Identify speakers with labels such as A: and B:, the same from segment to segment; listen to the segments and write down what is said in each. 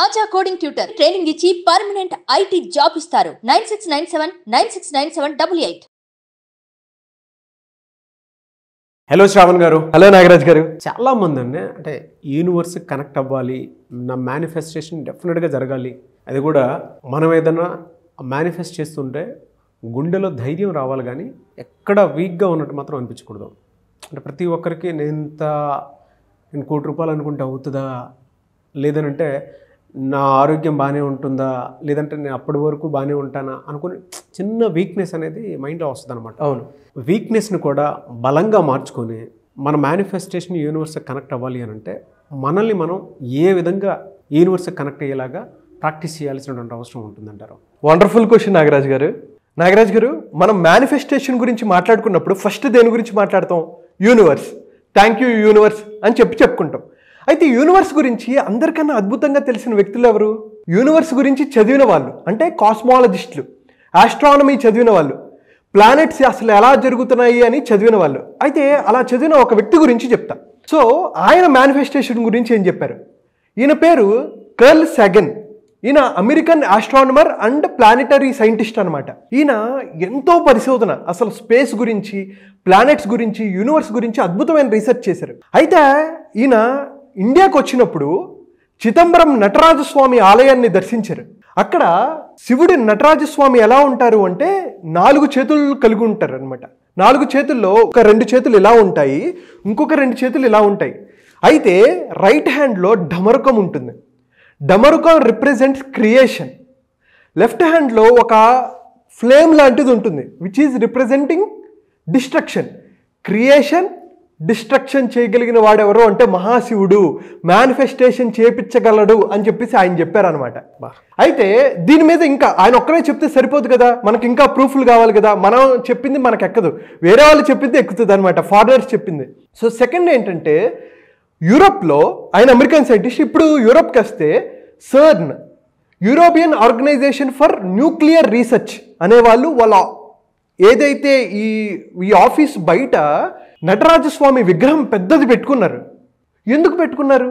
A: ఆచా coding tutor training ఇచ్చి permanent IT job ఇస్తారు. 9697969788.
B: Hello Shravan గారు. హలో నాగరాజ్ గారు. చాలా మంది అండి అంటే యూనివర్స్ కనెక్ట్ అవ్వాలి, నా మేనిఫెస్టేషన్ డెఫినెట్గా జరగాలి, అది కూడా మనం ఏదైనా మేనిఫెస్ట్ చేస్తుంటే గుండెలో ధైర్యం రావాలి, కానీ ఎక్కడ వీక్గా ఉన్నట్టు మాత్రం అనిపించకూడదు. అంటే ప్రతి ఒక్కరికి నేను ₹1 కోటి అనుకుంటే అవుతుందా, లేదనంటే నా ఆరోగ్యం బాగానే ఉంటుందా, లేదంటే నేను అప్పటి వరకు బాగానే ఉంటానా అనుకుని చిన్న వీక్నెస్ అనేది మైండ్లో వస్తుంది అనమాట. అవును, వీక్నెస్ని కూడా బలంగా మార్చుకొని మన మేనిఫెస్టేషన్ యూనివర్స్ కనెక్ట్ అవ్వాలి అని అంటే మనల్ని మనం ఏ విధంగా యూనివర్స్ కనెక్ట్ అయ్యేలాగా ప్రాక్టీస్ చేయాల్సినటువంటి అవసరం ఉంటుందంటారు.
C: వండర్ఫుల్ క్వశ్చన్ నాగరాజ్ గారు. నాగరాజ్ గారు, మనం మేనిఫెస్టేషన్ గురించి మాట్లాడుకున్నప్పుడు ఫస్ట్ దేని గురించి మాట్లాడతాం? యూనివర్స్. థ్యాంక్ యూ యూనివర్స్ అని చెప్పుకుంటాం. అయితే యూనివర్స్ గురించి అందరికన్నా అద్భుతంగా తెలిసిన వ్యక్తులు ఎవరు? యూనివర్స్ గురించి చదివిన వాళ్ళు, అంటే కాస్మాలజిస్టులు, ఆస్ట్రానమీ చదివిన వాళ్ళు, ప్లానెట్స్ అసలు ఎలా జరుగుతున్నాయి అని చదివిన వాళ్ళు. అయితే అలా చదివిన ఒక వ్యక్తి గురించి చెప్తా. సో ఆయన మేనిఫెస్టేషన్ గురించి ఏం చెప్పారు? ఈయన పేరు కర్ల్ సాగన్. ఈయన American astronomer and planetary scientist అనమాట. ఈయన ఎంతో పరిశోధన, అసలు స్పేస్ గురించి, ప్లానెట్స్ గురించి, యూనివర్స్ గురించి అద్భుతమైన రీసెర్చ్ చేశారు. అయితే ఈయన ఇండియాకు వచ్చినప్పుడు చిదంబరం నటరాజస్వామి ఆలయాన్ని దర్శించారు. అక్కడ శివుడి నటరాజస్వామి ఎలా ఉంటారు అంటే 4 చేతులు కలిగి ఉంటారు అనమాట. 4 చేతుల్లో ఒక 2 చేతులు ఇలా ఉంటాయి, ఇంకొక 2 చేతులు ఇలా ఉంటాయి. అయితే రైట్ హ్యాండ్లో డమరుకం ఉంటుంది. డమరుకం రిప్రజెంట్స్ క్రియేషన్. లెఫ్ట్ హ్యాండ్లో ఒక ఫ్లేమ్ లాంటిది ఉంటుంది, which is representing destruction. Creation, destruction చేయగలిగిన వాడెవరో అంటే మహాశివుడు, మేనిఫెస్టేషన్ చేపించగలడు అని చెప్పేసి ఆయన చెప్పారనమాట. అయితే దీని మీద ఇంకా ఆయన ఒక్కడే చెప్తే సరిపోదు కదా, మనకి ఇంకా ప్రూఫ్లు కావాలి కదా. మనం చెప్పింది మనకు ఎక్కదు, వేరే వాళ్ళు చెప్పింది ఎక్కుతుంది అనమాట, ఫారినర్స్ చెప్పింది. సో సెకండ్ ఏంటంటే, యూరోప్లో ఆయన అమెరికన్ సైంటిస్ట్, ఇప్పుడు యూరోప్కి వస్తే CERN, European Organization for Nuclear Research అనేవాళ్ళు వాళ్ళ ఏదైతే ఈ ఆఫీస్ బయట నటరాజస్వామి విగ్రహం పెద్దది పెట్టుకున్నారు. ఎందుకు పెట్టుకున్నారు?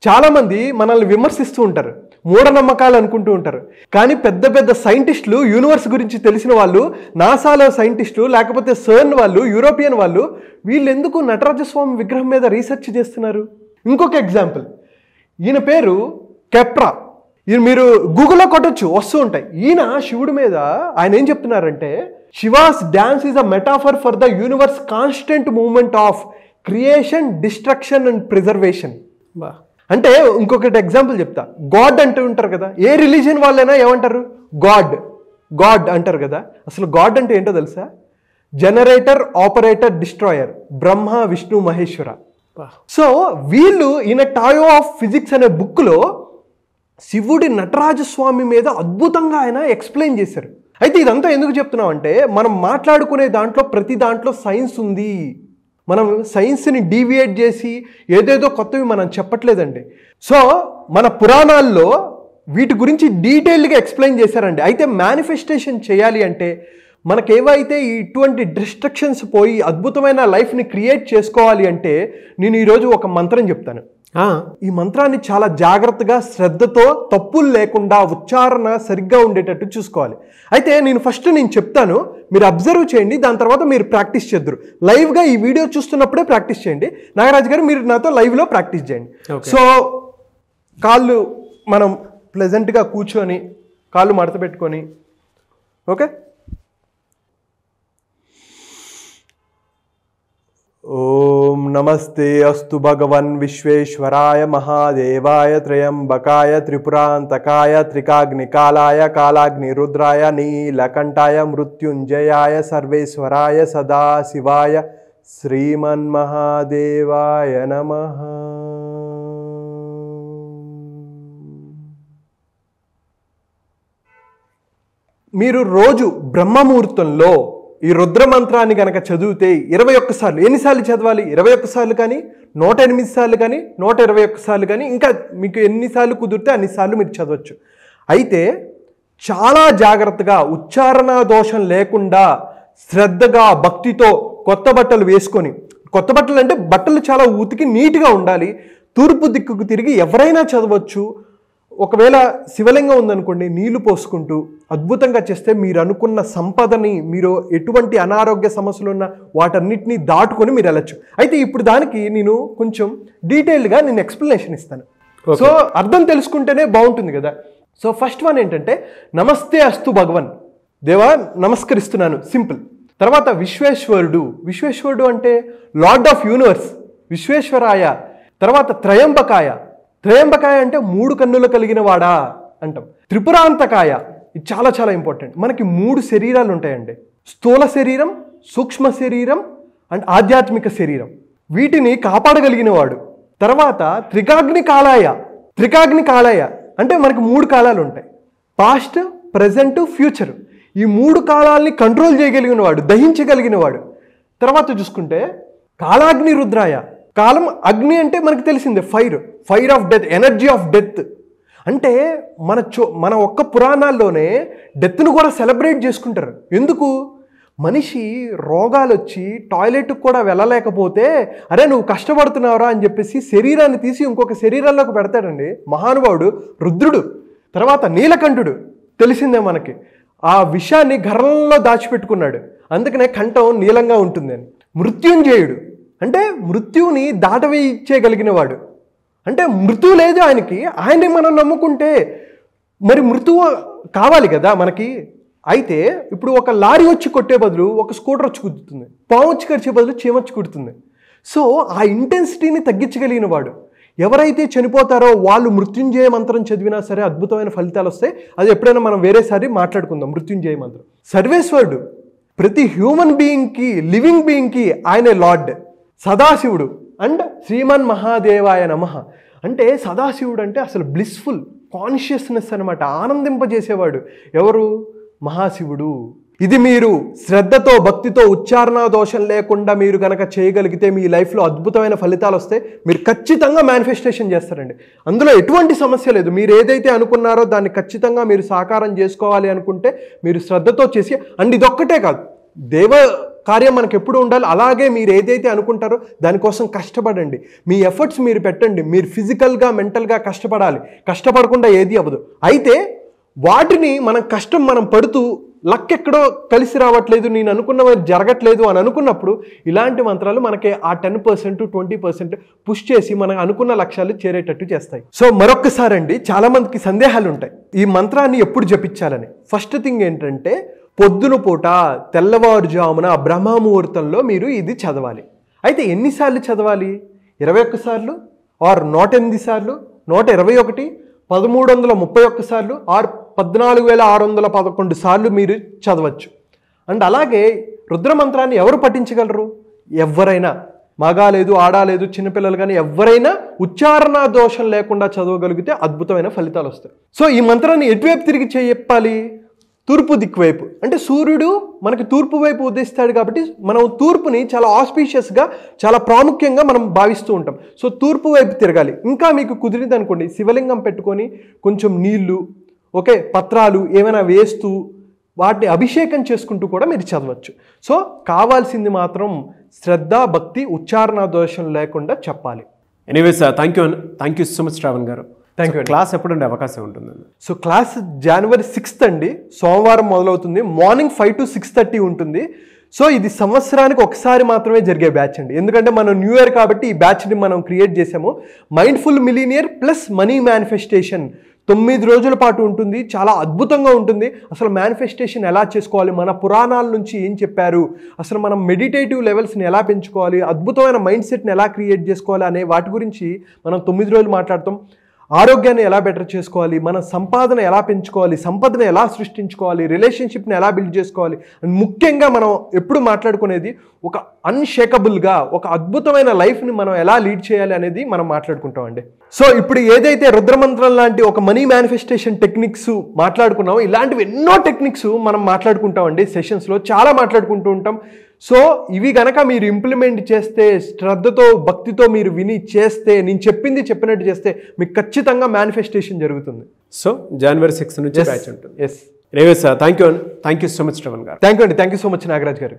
C: చాలామంది మనల్ని విమర్శిస్తూ ఉంటారు, మూఢనమ్మకాలు అనుకుంటూ ఉంటారు. కానీ పెద్ద పెద్ద సైంటిస్టులు, యూనివర్స్ గురించి తెలిసిన వాళ్ళు, నాసాలో సైంటిస్టులు, లేకపోతే సర్న్ వాళ్ళు, యూరోపియన్ వాళ్ళు, వీళ్ళు ఎందుకు నటరాజస్వామి విగ్రహం మీద రీసెర్చ్ చేస్తున్నారు? ఇంకొక ఎగ్జాంపుల్, ఈయన పేరు కెప్రా. ఈయన మీరు గూగుల్లో కొట్టొచ్చు, వస్తూ ఉంటాయి. ఈయన శివుడి మీద ఆయన ఏం చెప్తున్నారంటే, she was dance is a metaphor for the universe constant movement of creation, destruction and preservation. అంటే ఇంకొకటి ఎగ్జాంపుల్ చెప్తా. గాడ్ అంటూ ఉంటారు కదా, ఏ రిలీజియన్ వాళ్ళైనా ఏమంటారు? గాడ్ అంటారు కదా. అసలు గాడ్ అంటే ఏంటో తెలుసా? జనరేటర్, ఆపరేటర్, డిస్ట్రాయర్, బ్రహ్మ, విష్ణు, మహేశ్వర. సో వీళ్ళు ఈయన టాయో ఆఫ్ ఫిజిక్స్ అనే బుక్లో శివుడి నటరాజస్వామి మీద అద్భుతంగా ఆయన ఎక్స్ప్లెయిన్ చేశారు. అయితే ఇదంతా ఎందుకు చెప్తున్నాం అంటే, మనం మాట్లాడుకునే దాంట్లో ప్రతి దాంట్లో సైన్స్ ఉంది. మనం సైన్స్ని డీవియేట్ చేసి ఏదేదో కొత్తవి మనం చెప్పట్లేదండి. సో మన పురాణాల్లో వీటి గురించి డీటెయిల్గా ఎక్స్ప్లెయిన్ చేశారండి. అయితే మేనిఫెస్టేషన్ చేయాలి అంటే మనకేవైతే ఇటువంటి డిస్ట్రక్షన్స్ పోయి అద్భుతమైన లైఫ్ని క్రియేట్ చేసుకోవాలి అంటే, నేను ఈరోజు ఒక మంత్రం చెప్తాను. ఈ మంత్రాన్ని చాలా జాగ్రత్తగా, శ్రద్ధతో, తప్పులు లేకుండా, ఉచ్చారణ సరిగ్గా ఉండేటట్టు చూసుకోవాలి. అయితే నేను చెప్తాను, మీరు అబ్జర్వ్ చేయండి, దాని తర్వాత మీరు ప్రాక్టీస్ చేద్దరు. లైవ్గా ఈ వీడియో చూస్తున్నప్పుడే ప్రాక్టీస్ చేయండి. నాగరాజ్ గారు, మీరు నాతో లైవ్లో ప్రాక్టీస్ చేయండి. సో కాళ్ళు మనం ప్లెజెంట్గా కూర్చొని, కాళ్ళు మడత పెట్టుకొని, ఓకే. ఓం నమస్తే అస్తు భగవన్ విశ్వేశ్వరాయ మహాదేవాయ త్రయంబకాయ త్రిపురాంతకాయ త్రికాగ్నికాలాయ కాలాగ్నిరుద్రాయ నీలకంఠాయ మృత్యుంజయాయ సర్వేశ్వరాయ సదాశివాయ శ్రీమన్మహాదేవాయ నమః. మీరు రోజు బ్రహ్మముహూర్తంలో ఈ రుద్రమంత్రాన్ని కనుక చదివితే 21 సార్లు, ఎన్నిసార్లు చదవాలి? 21 సార్లు కానీ, 108 సార్లు కానీ, 121 సార్లు కానీ, ఇంకా మీకు ఎన్నిసార్లు కుదిరితే అన్నిసార్లు మీరు చదవచ్చు. అయితే చాలా జాగ్రత్తగా, ఉచ్చారణ దోషం లేకుండా, శ్రద్ధగా, భక్తితో కొత్త బట్టలు వేసుకొని, కొత్త బట్టలు అంటే బట్టలు చాలా ఉతికి నీట్గా ఉండాలి, తూర్పు దిక్కుకు తిరిగి ఎవరైనా చదవచ్చు, ఒకవేళ శివలింగం ఉందనుకోండి, నీళ్లు పోసుకుంటూ అద్భుతంగా చేస్తే మీరు అనుకున్న సంపదని, మీరు ఎటువంటి అనారోగ్య సమస్యలు ఉన్న వాటన్నిటిని దాటుకొని మీరు వెళ్ళచ్చు. అయితే ఇప్పుడు దానికి నేను కొంచెం డీటెయిల్డ్గా నేను ఎక్స్ప్లెనేషన్ ఇస్తాను. సో అర్థం తెలుసుకుంటేనే బాగుంటుంది కదా. సో ఫస్ట్ వన్ ఏంటంటే నమస్తే అస్తు భగవన్, దేవా నమస్కరిస్తున్నాను, సింపుల్. తర్వాత విశ్వేశ్వరుడు, విశ్వేశ్వరుడు అంటే లార్డ్ ఆఫ్ యూనివర్స్, విశ్వేశ్వరాయ. తర్వాత త్రయంబకాయ, త్రయంబకాయ అంటే 3 కన్నులు కలిగిన వాడా అంటాం. త్రిపురాంతకాయ, ఇది చాలా చాలా ఇంపార్టెంట్. మనకి 3 శరీరాలు ఉంటాయండి, స్థూల శరీరం, సూక్ష్మ శరీరం అండ్ ఆధ్యాత్మిక శరీరం. వీటిని కాపాడగలిగిన వాడు. తర్వాత త్రికాగ్ని కాలాయ, త్రికాగ్ని కాలాయ అంటే మనకి 3 కాలాలు ఉంటాయి, పాస్ట్, ప్రజెంట్, ఫ్యూచర్. ఈ 3 కాలాల్ని కంట్రోల్ చేయగలిగిన వాడు, దహించగలిగిన వాడు. తర్వాత చూసుకుంటే కాలాగ్ని రుద్రాయ, కాలం అగ్ని అంటే మనకు తెలిసిందే fire, fire of death, energy of death. అంటే మన ఒక్క పురాణాల్లోనే డెత్ను కూడా సెలబ్రేట్ చేసుకుంటారు. ఎందుకు? మనిషి రోగాలు వచ్చి టాయిలెట్కి కూడా వెళ్ళలేకపోతే అరే నువ్వు కష్టపడుతున్నావురా అని చెప్పేసి శరీరాన్ని తీసి ఇంకొక శరీరాల్లోకి పెడతాడండి మహానుభావుడు రుద్రుడు. తర్వాత నీలకంఠుడు, తెలిసిందే మనకి, ఆ విషయాన్ని గర్భంలో దాచిపెట్టుకున్నాడు, అందుకనే కంఠం నీలంగా ఉంటుంది అని. మృత్యుంజయుడు అంటే మృత్యువుని దాటవేయించేయగలిగిన వాడు. అంటే మృత్యు లేదు ఆయనకి, ఆయన్ని మనం నమ్ముకుంటే మరి మృత్యువు కావాలి కదా మనకి. అయితే ఇప్పుడు ఒక లారీ వచ్చి కొట్టే బదులు ఒక స్కూటర్ వచ్చి కుదుతుంది, పాము వచ్చి కరిచే బదులు చీమొచ్చి కుడుతుంది. సో ఆ ఇంటెన్సిటీని తగ్గించగలిగిన వాడు. ఎవరైతే చనిపోతారో వాళ్ళు మృత్యుంజయ మంత్రం చదివినా సరే అద్భుతమైన ఫలితాలు వస్తాయి. అది ఎప్పుడైనా మనం వేరేసారి మాట్లాడుకుందాం. మృత్యుంజయ మంత్రం. సర్వేశ్వరుడు, ప్రతి హ్యూమన్ బీయింగ్కి, లివింగ్ బీయింగ్కి ఆయనే లార్డ్. సదాశివుడు అండ్ శ్రీమన్ మహాదేవాయ నమః అంటే సదాశివుడు అంటే అసలు బ్లిస్ఫుల్ కాన్షియస్నెస్ అనమాట, ఆనందింపజేసేవాడు. ఎవరు? మహాశివుడు. ఇది మీరు శ్రద్ధతో, భక్తితో, ఉచ్చారణ దోషం లేకుండా మీరు కనుక చేయగలిగితే మీ లైఫ్లో అద్భుతమైన ఫలితాలు వస్తాయి. మీరు ఖచ్చితంగా మేనిఫెస్టేషన్ చేస్తారండి, అందులో ఎటువంటి సమస్య లేదు. మీరు ఏదైతే అనుకున్నారో దాన్ని ఖచ్చితంగా మీరు సాకారం చేసుకోవాలి అనుకుంటే మీరు శ్రద్ధతో చేసి, అండ్ ఇదొక్కటే కాదు, దేవ కార్యం మనకు ఎప్పుడు ఉండాలి. అలాగే మీరు ఏదైతే అనుకుంటారో దానికోసం కష్టపడండి, మీ ఎఫర్ట్స్ మీరు పెట్టండి. మీరు ఫిజికల్గా, మెంటల్గా కష్టపడాలి. కష్టపడకుండా ఏది అవ్వదు. అయితే వాటిని మనం పడుతూ లక్ ఎక్కడో కలిసి రావట్లేదు, నేను అనుకున్నవి జరగట్లేదు అని అనుకున్నప్పుడు ఇలాంటి మంత్రాలు మనకి ఆ 10%, 20% పుష్ చేసి మనం అనుకున్న లక్ష్యాలు చేరేటట్టు చేస్తాయి. సో మరొక్కసారి అండి, చాలా మందికి సందేహాలు ఉంటాయి ఈ మంత్రాన్ని ఎప్పుడు జపించాలని. ఫస్ట్ థింగ్ ఏంటంటే పొద్దున పూట తెల్లవారుజామున బ్రహ్మముహూర్తంలో మీరు ఇది చదవాలి. అయితే ఎన్నిసార్లు చదవాలి? 21 సార్లు ఆర్ 108 సార్లు, 121, 1331 సార్లు ఆర్ 14,611 సార్లు మీరు చదవచ్చు. అండ్ అలాగే రుద్రమంత్రాన్ని ఎవరు పఠించగలరు? ఎవరైనా, మగా లేదు, ఆడా లేదు, చిన్నపిల్లలు కానీ ఎవరైనా ఉచ్చారణ దోషం లేకుండా చదవగలిగితే అద్భుతమైన ఫలితాలు వస్తాయి. సో ఈ మంత్రాన్ని ఎటువైపు తిరిగి చెప్పాలి? తూర్పు దిక్కు వైపు. అంటే సూర్యుడు మనకి తూర్పు వైపు ఉదయిస్తాడు కాబట్టి మనం తూర్పుని చాలా ఆస్పీషియస్గా, చాలా ప్రాముఖ్యంగా మనం భావిస్తూ ఉంటాం. సో తూర్పు వైపు తిరగాలి. ఇంకా మీకు కుదిరింది అనుకోండి, శివలింగం పెట్టుకొని కొంచెం నీళ్లు, ఓకే, పత్రాలు ఏమైనా వేస్తూ వాటిని అభిషేకం చేసుకుంటూ కూడా మీరు చదవచ్చు. సో కావాల్సింది మాత్రం శ్రద్ధ, భక్తి, ఉచ్చారణ దోషం లేకుండా చెప్పాలి.
B: Anyways thank you so much Shravan గారు.
C: Thank you.
B: క్లాస్ ఎప్పుడండి అవకాశం ఉంటుందండి?
C: సో క్లాస్ January 6th అండి, సోమవారం మొదలవుతుంది. మార్నింగ్ 5 to 6:30 ఉంటుంది. సో ఇది సంవత్సరానికి ఒకసారి మాత్రమే జరిగే బ్యాచ్ అండి, ఎందుకంటే మనం న్యూ ఇయర్ కాబట్టి ఈ బ్యాచ్ని మనం క్రియేట్ చేసాము. Mindful millionaire plus money manifestation 9 రోజుల పాటు ఉంటుంది. చాలా అద్భుతంగా ఉంటుంది. అసలు మేనిఫెస్టేషన్ ఎలా చేసుకోవాలి, మన పురాణాల నుంచి ఏం చెప్పారు, అసలు మనం మెడిటేటివ్ లెవెల్స్ని ఎలా పెంచుకోవాలి, అద్భుతమైన మైండ్ సెట్ని ఎలా క్రియేట్ చేసుకోవాలి అనే వాటి గురించి మనం 9 రోజులు మాట్లాడతాం. ఆరోగ్యాన్ని ఎలా బెటర్ చేసుకోవాలి, మన సంపాదన ఎలా పెంచుకోవాలి, సంపదను ఎలా సృష్టించుకోవాలి, రిలేషన్షిప్ని ఎలా బిల్డ్ చేసుకోవాలి, అండ్ ముఖ్యంగా మనం ఎప్పుడు మాట్లాడుకునేది ఒక అన్షేకబుల్గా ఒక అద్భుతమైన లైఫ్ని మనం ఎలా లీడ్ చేయాలి అనేది మనం మాట్లాడుకుంటామండి. సో ఇప్పుడు ఏదైతే రుద్రమంత్రం లాంటి ఒక మనీ మేనిఫెస్టేషన్ టెక్నిక్స్ మాట్లాడుకున్నామో ఇలాంటివి ఎన్నో టెక్నిక్స్ మనం మాట్లాడుకుంటామండి, సెషన్స్లో చాలా మాట్లాడుకుంటూ ఉంటాం. సో ఇవి గనక మీరు ఇంప్లిమెంట్ చేస్తే, శ్రద్ధతో, భక్తితో మీరు విని చేస్తే, నేను చెప్పినట్టు చేస్తే మీకు ఖచ్చితంగా మేనిఫెస్టేషన్ జరుగుతుంది.
B: సో January 6 నుంచి బ్యాచ్ ఉంటుంది.
C: Yes.
B: Anyways thank you so much Shravan గారు.
C: Thank you so much Nagaraj గారు.